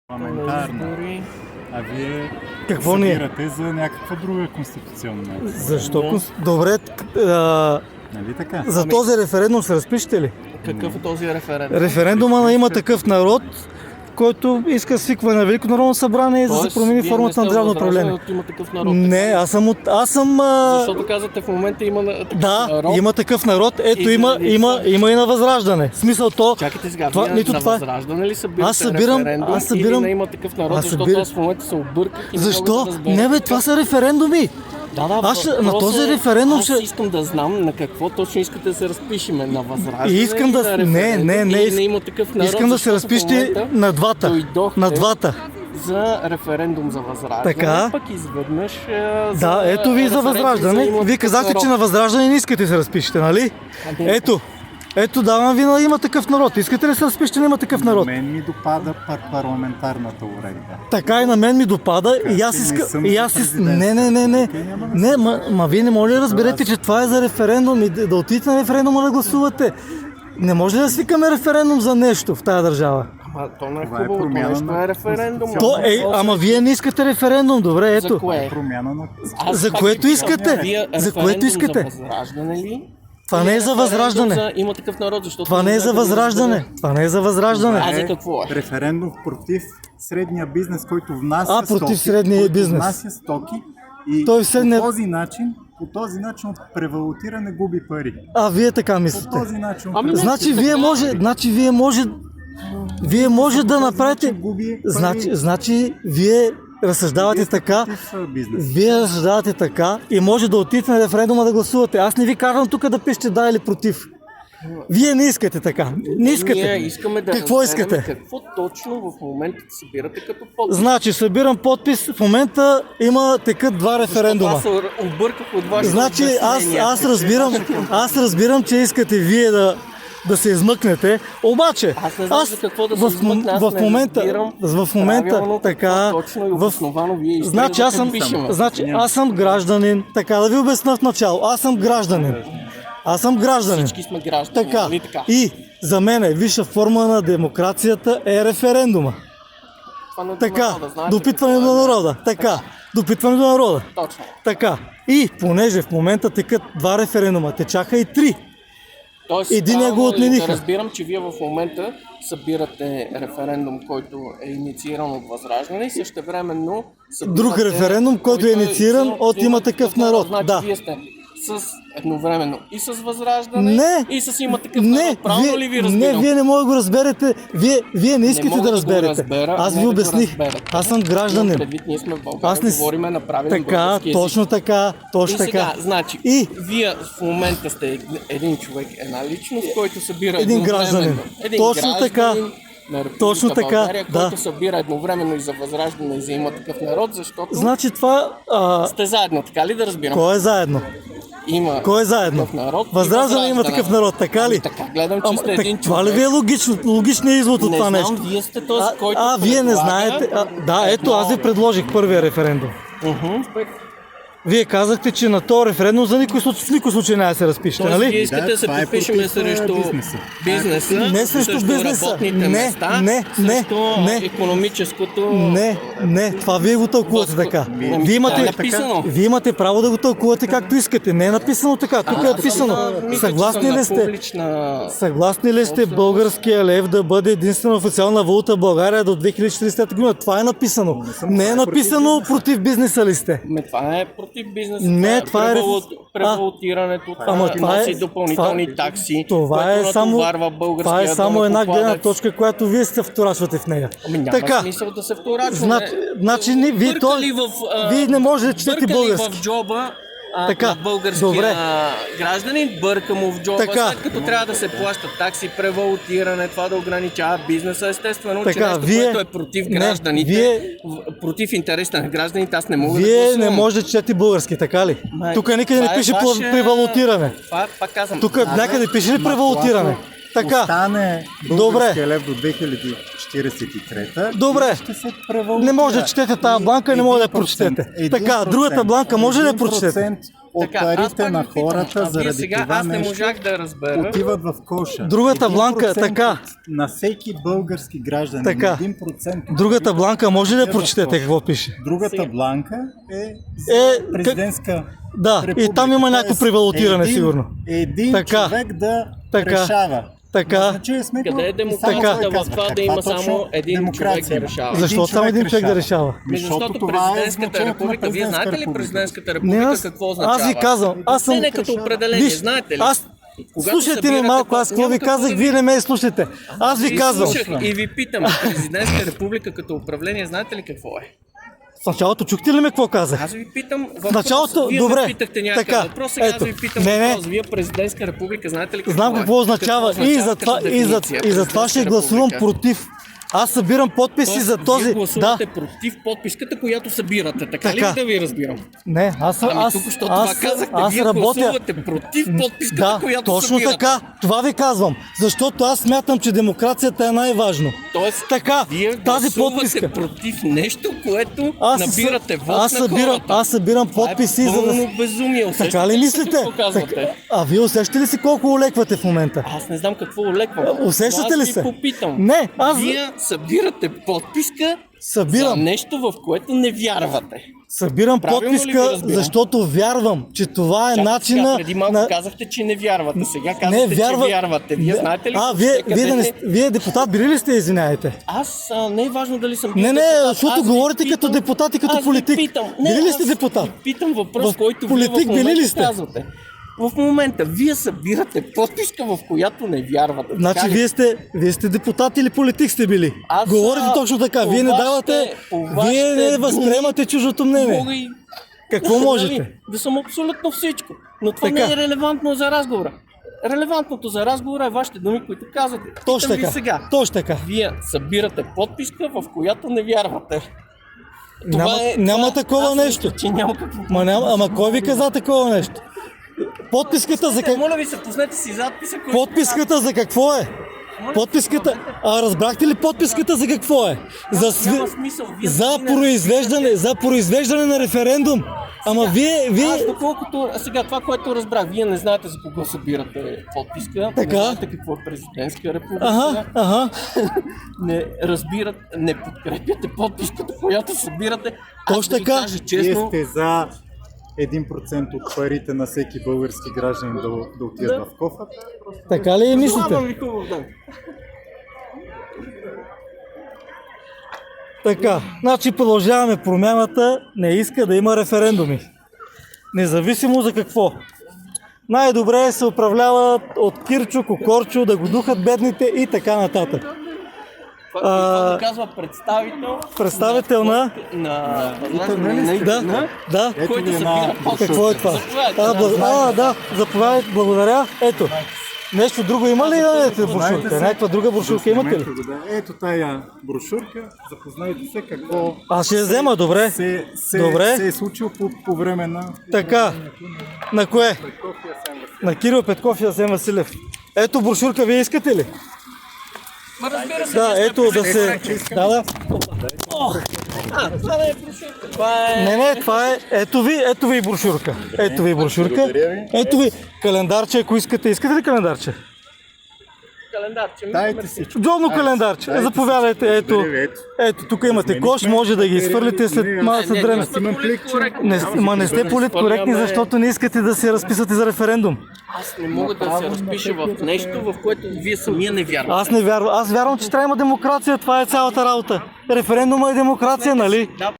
парламентарна. А вие Какво ни е? събирате за някаква друга конституционна. Защо? Добре, Нали така? за този референдум се разпишете ли? Какъв е този референдум? Референдума на Има такъв народ, който иска свикване на Велико народно събрание, за да се промени формата на държавно управление. Има такъв народ. Не, аз съм... Защото казвате в момента има такъв Да, народ. Има такъв народ. Ето И има и на Възраждане. В смисъл то... Чакайте сега, това, вие нито на това е. Възраждане ли събирате Аз събирам- референдум аз събирам- или не има такъв народ, аз защото събирам- аз в момента се обърках и не Защо? мога да разбера. Не бе, това са референдуми. Да, На въпросът този е, референдум аз ще... искам да знам на какво точно искате да се разпишеме. На Възраждане И искам да... или на Не, референдум, не, или не има такъв народ, искам да се защото в разпишете момента на двата. дойдохте На двата. за референдум за Възраждане, Така. пък изведнъж Да, ето ви за референдум Възраждане. Има Вие такъв казахте, народ. че на Възраждане не искате да се разпишете, нали? Ето, давам ви на Има такъв народ. Искате ли да се разпишете на Има такъв На народ? мен ми допада парламентарната уредба. Така и на мен ми допада и аз не искам... съм И аз за искам... президентска. Не. Не, ма вие не може ли да разберете, че това е за референдум и да отидете на референдума да гласувате? Не може ли да свикаме референдум за нещо в тази държава? Ама то не е Това е хубаво, промяна нещо на е референдум. Ама вие не искате референдум, добре, За ето. кое? Промяна на... Аз За пак което ви искате? питам, вие За което референдум искате? За Възраждане ли? Това не е за Референдум Възраждане. за Има такъв народ, защото... Това не е за Възраждане. Това не е за Възраждане. А за какво е? Референдум против средния бизнес, който внася против стоки. средния който бизнес. внася стоки и Той все не- по този начин от превалутиране губи пари. Вие така По мислите. този начин... Ами не, Значи вие може да направите... губи Значи вие разсъждавате така. Вие разсъждавате така и може да отидете на референдума да гласувате. Аз не ви казвам тук да пишете да или против. Вие не искате така. Не искате. Ние искаме да Какво разберем искате? Какво точно в момента събирате като подпис. Значи събирам подпис. В момента текат два референдума. Аз се обърках от вашето Значи обяснение. аз разбирам, че искате вие да се измъкнете, обаче Аз не знам за какво да се измъкна, аз в не момента разбирам правилно така какво точно и обосновано вие искате значи да аз съм подпишеме. аз съм гражданин, така да ви обясня в начало, аз съм гражданин. Всички сме граждани, Така. нали така? И за мен висша форма на демокрацията е референдума. Това не е Така, народа, знаете допитване какво до е. народа. Така, допитване до народа. Точно. Така. И понеже в момента текат два референдума, течаха и три. Тоест, Единия го правилно ли отмениха. да разбирам, че вие в момента събирате референдум, който е иницииран от Възраждане и същевременно Друг референдум, който е иницииран от Има такъв народ. Значи Да. вие сте с едновременно и с Възраждане, Не. и с Има такъв Не, народ. Правилно ли ви не, разбирам? вие не може да го разберете. Вие не искате мога да да го разберете. разбера, Аз не ви да го обясних. разберете. Аз съм Имам гражданин. предвид, ние сме в България, Аз не с- говориме на правилен Така, български език. точно така, И точно сега, така. значи, И вие в момента сте един човек, една личност, който събира Един едновременно. гражданин. Един Точно така. гражданин на Република Точно така, България, да. който събира едновременно и за Възраждане и за Има такъв народ, защото значи това... сте заедно, така ли да разбирам? Кой е заедно? Има Кой е заедно? такъв народ и Възраждане Има такъв народ, така ли? Така, гледам, че сте един това ли човек. ви е логичният извод от Не това знам, нещо? вие сте този, който Вие не предлага знаете. Да, ето аз ви предложих първия референдум. Вие казахте, че на този референдум в никой случай няма да се разпишете, Тоест, вие нали? искате да се това е подпишеме против, срещу бизнеса. бизнеса, Не срещу бизнеса. работните Не, места, не, срещу не. икономическото... Не, това вие го тълкувате така. Вие имате право да го тълкувате както искате. Не е написано така. Тук е написано. Съгласни ли сте българския лев да бъде единствена официална валута в България до 2040 година? Това е написано. Не е написано против бизнеса ли сте? Това е против бизнеса. Не, това е превалутирането, Ама това е носи допълнителни такси, това е което само натоварва българския това е само една гледна данъкоплатец. точка, която вие се вторачвате в нея. Няма смисъл да се вторачваме. Значи вие не може да четете български. в джоба Така, на българския добре. гражданин, бърка му в джоба, Така. след като трябва да се плащат такси, превалутиране, това да ограничава бизнеса, естествено, че Така, нещо, вие- което е против не, гражданите, вие- против интересите на гражданите, аз не мога да Вие гласувам. не може да четете български, така ли? Тук никъде не Това е пише ваше- превалутиране. Пак казвам. Тук някъде пише ли превалутиране? Така. остане Добре. българския лев до 2043, Добре. ще се превалутира. Не може да четете тази бланка, не може да я прочетете. 1%, Така, другата бланка може ли да я прочетете? 1% от Така, аз парите пак на ви питам, хората а вие заради сега това аз не нещо можах да разбера. отиват в коша. Другата бланка, 1% така. На всеки български гражданин. Така. 1% Другата бланка може ли да я отива в прочетете коша. какво пише? Другата Сега. бланка е Е, за президентска Да, и там има някакво Тоест, превалутиране, сигурно. Един Така. човек да Така. решава. Така. Назначили сме го Къде е и само демокрацията той в казва, това да каква има точно само един демокрация човек да има? решава? Защо само един човек да решава? Защото това е президентската значението на република, вие знаете ли президентска президентската Не, република какво означава? аз ви казвам, аз съм... Не като определение, Виж, знаете ли? аз... Когато Слушайте ме събирате малко, аз какво няма ви какво казах, да вие не ме слушате. Аз ви И казвам. слушах и ви питам, президентска република като управление, знаете ли какво е? В началото чухте ли ме какво казах? Аз ви питам В началото, вие добре, ме питахте някакъв така, въпрос, сега ето, аз ви питам не, въпрос. Вие президентска република, знаете ли какво Знам е? какво означава и затова, като и дефиниция затова ще президентска гласувам република? против. Аз събирам подписи Тоест, за този... Вие Да, гласувате против подписката, която събирате, така ли Така. да ви разбирам? не, Ами тук, що това казахте, вие гласувате против подписката, Да, която точно събирате. така, това ви казвам. Защото аз смятам, че демокрацията е най-важно. Тоест, Така, вие тази гласувате подписка. против нещо, което Аз набирате вод аз на събирам, хората. аз събирам Това подписи, е за да... пълно безумие. Усещате Така ли ли мислите? какво казвате? А вие усещате ли си колко олеквате в момента? Аз не знам какво олеквам. Усещате Но ли аз се? ви попитам. Не, аз- Вие събирате подписка за Събирам. нещо, в което не вярвате. Събирам Правилно ли ви подписка, разбирам? защото вярвам, че това е Чакайте, начина сега, преди малко казахте, че не вярвате. Сега казвате, че вярвате. Вие знаете ли? Вие депутат били ли сте, извиняйте? Аз не е важно дали съм Не, депутат. защото Аз ви говорите като депутат и като аз ви политик. Питам. Били ли сте аз депутат? ви питам въпрос, В който политик вие в били ли момента сте? казвате. В момента вие събирате подписка, в която не вярвате. Значи така ли? вие сте депутат или политик сте били? Аз, Говорите точно така. по Вие не вашите- давате, по вие вашите не думи възприемате чужото мнение. Мога и Какво можете? нали, да съм абсолютно всичко. Но това Така. не е релевантно за разговора. Релевантното за разговора е вашите думи, които казвате. Точно Питам ви така. сега. Точно така. Вие събирате подписка, в която не вярвате. Няма такова аз мисля, нещо. че няма какво. Ама кой ви каза такова нещо? Подписката за какво? Моля ви се, пуснете си записа, който... Подписката за какво е? Подписката. А разбрахте ли подписката за какво е? Няма смисъл. Вие За произвеждане на референдум. Ама вие... Аз доколкото... Сега това, което разбрах, вие не знаете за кого събирате подписка. Така. Не знаете какво е президентска република. Ага. Не подкрепяте подписката, която събирате. Точно Аз да ви така. кажа Вие честно, сте за 1% от парите на всеки български гражданин да отидат в кофата. Така ли мислите? Желавам ви хубав ден. Така, значи продължаваме промяната, не иска да има референдуми. Независимо за какво. Най-добре е се управлява от Кирчо, Кокорчо, да го духат бедните и така нататък. Това го казва Представител на... Да, Ето който ви една събира подписка. какво е това? Заповядайте, Да, заповядайте, благодаря. Ето, нещо друго има ли брошурка? Някаква друга брошурка имате ли? Ето тая брошурка. Запознайте се какво Аз ще я взема, добре. Добре. се е случило по време на Така, на кое? Петков и Асен Василев. На Кирил Петков и Асен Василев. Ето брошурка, вие искате ли? Ма разбира се, Да, вие ето сте да се... Да. това не е брошурка. Това е... Не, това е... Ето ви брошурка. Ето ви брошурка. Благодаря ви. Ето ви календарче, ако искате. Искате ли календарче? Календарче. Дайте си. Джобно календарче. дайте си. Заповядайте, ето. Благодаря ви, ето. Ето, тук имате кош, може да ги изхвърлите след време. Ма не сте политкоректни, защото не искате да се разписвате за референдум. Аз не мога да се разпиша в нещо, в което вие самия не вярвате. Аз не вярвам. Аз вярвам, че трябва да има демокрация. Това е цялата работа. Референдума е демокрация, нали? Да,